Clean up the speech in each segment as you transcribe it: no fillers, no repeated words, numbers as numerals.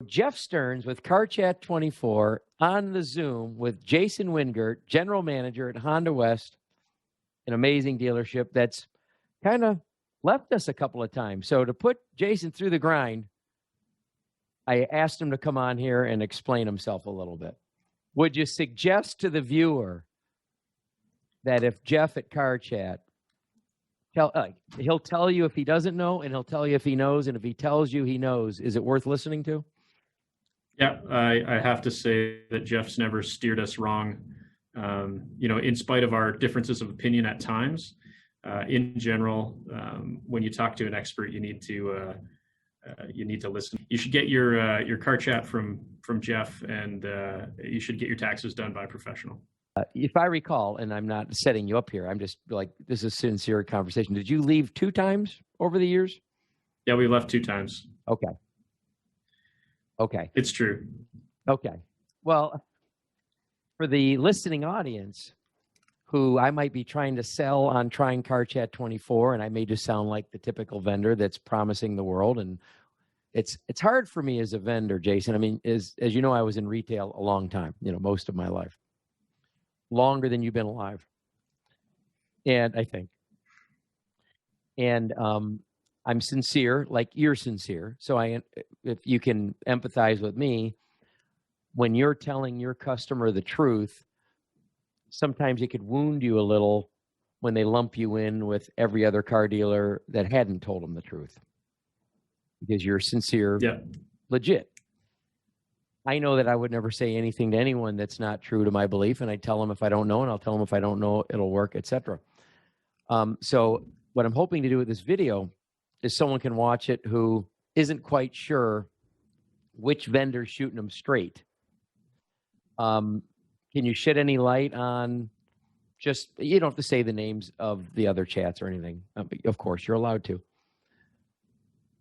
Jeff Stearns with CARCHAT24 on the Zoom with Jason Wingert, general manager at Honda West, an amazing dealership that's kind of left us a couple of times. So to put Jason through the grind, I asked him to come on here and explain himself a little bit. Would you suggest to the viewer that if Jeff at CARCHAT, he'll tell you if he doesn't know, and he'll tell you if he knows, and if he tells you he knows, is it worth listening to? Yeah, I have to say that Jeff's never steered us wrong. In spite of our differences of opinion at times, in general, when you talk to an expert, you need to listen. You should get your car chat from Jeff, and you should get your taxes done by a professional. If I recall, and I'm not setting you up here, I'm just like, this is a sincere conversation. Did you leave 2 times over the years? Yeah, we left 2 times. Okay. It's true. Okay. Well, for the listening audience who I might be trying to sell on trying CARCHAT24, and I may just sound like the typical vendor that's promising the world, and it's hard for me as a vendor, Jason. I mean, as you know, I was in retail a long time, most of my life. Longer than you've been alive. And I think. And I'm sincere, like you're sincere. So if you can empathize with me, when you're telling your customer the truth, sometimes it could wound you a little when they lump you in with every other car dealer that hadn't told them the truth. Because you're sincere, legit. I know that I would never say anything to anyone that's not true to my belief, and I tell them if I don't know, and I'll tell them if I don't know, it'll work, etc. So what I'm hoping to do with this video is someone can watch it who isn't quite sure which vendor's shooting them straight. Can you shed any light on just, you don't have to say the names of the other chats or anything. Of course, you're allowed to.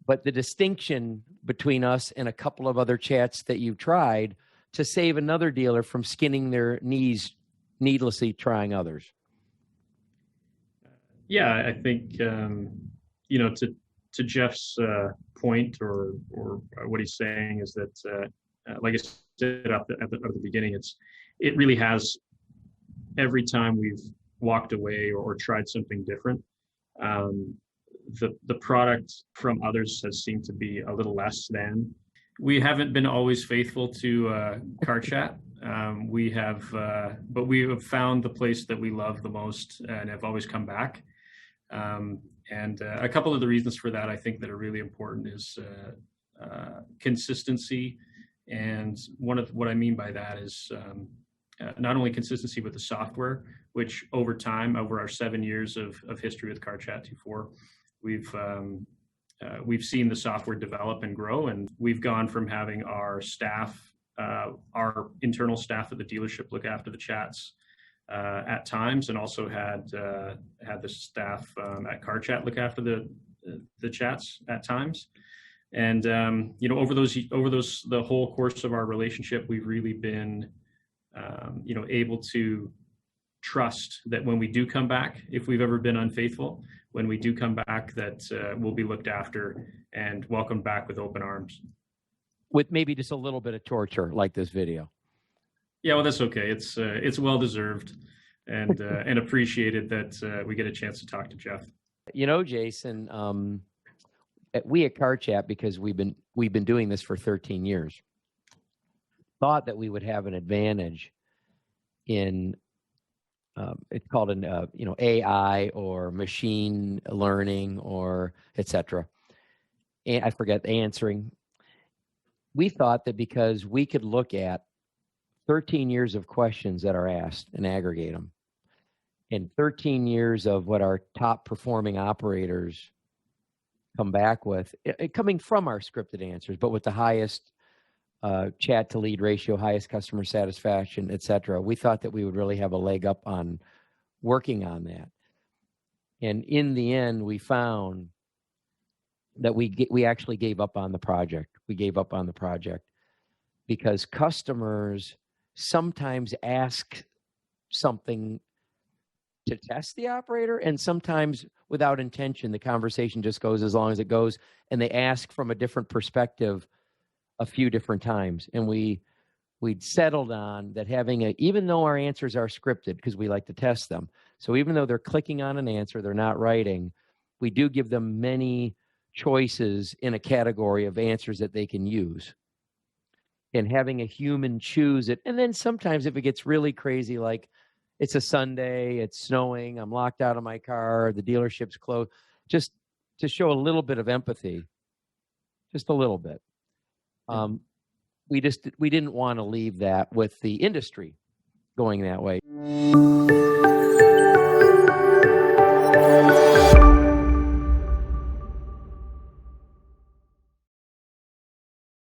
But the distinction between us and a couple of other chats that you've tried to save another dealer from skinning their knees needlessly trying others. Yeah, I think, to Jeff's point or what he's saying is that, like I said at the beginning, it really has, every time we've walked away or tried something different, the product from others has seemed to be a little less than. We haven't been always faithful to CARCHAT. But we have found the place that we love the most and have always come back. And a couple of the reasons for that, I think, that are really important is consistency. And what I mean by that is not only consistency with the software, which over time, over our 7 years of history with CARCHAT24, we've seen the software develop and grow, and we've gone from having our staff, our internal staff at the dealership look after the chats at times, and also had the staff at CARCHAT look after the chats at times. And over the whole course of our relationship, we've really been able to trust that when we do come back, if we've ever been unfaithful, when we do come back, that we'll be looked after and welcomed back with open arms. With maybe just a little bit of torture, like this video. Yeah, well, that's okay. It's well deserved, and and appreciated that we get a chance to talk to Jeff. Jason, we at CARCHAT, because we've been doing this for 13 years, thought that we would have an advantage in it's called an AI or machine learning or etc. And I forget answering. We thought that because we could look at 13 years of questions that are asked and aggregate them, and 13 years of what our top performing operators come back with, coming from our scripted answers, but with the highest chat to lead ratio, highest customer satisfaction, etc. We thought that we would really have a leg up on working on that. And in the end, we found that we actually gave up on the project. We gave up on the project because customers sometimes ask something to test the operator, and sometimes without intention, the conversation just goes as long as it goes, and they ask from a different perspective a few different times, and we'd settled on that having even though our answers are scripted, because we like to test them. So even though they're clicking on an answer, they're not writing, we do give them many choices in a category of answers that they can use. And having a human choose it. And then sometimes if it gets really crazy, like it's a Sunday, it's snowing, I'm locked out of my car, the dealership's closed, just to show a little bit of empathy, just a little bit. We didn't want to leave that with the industry going that way.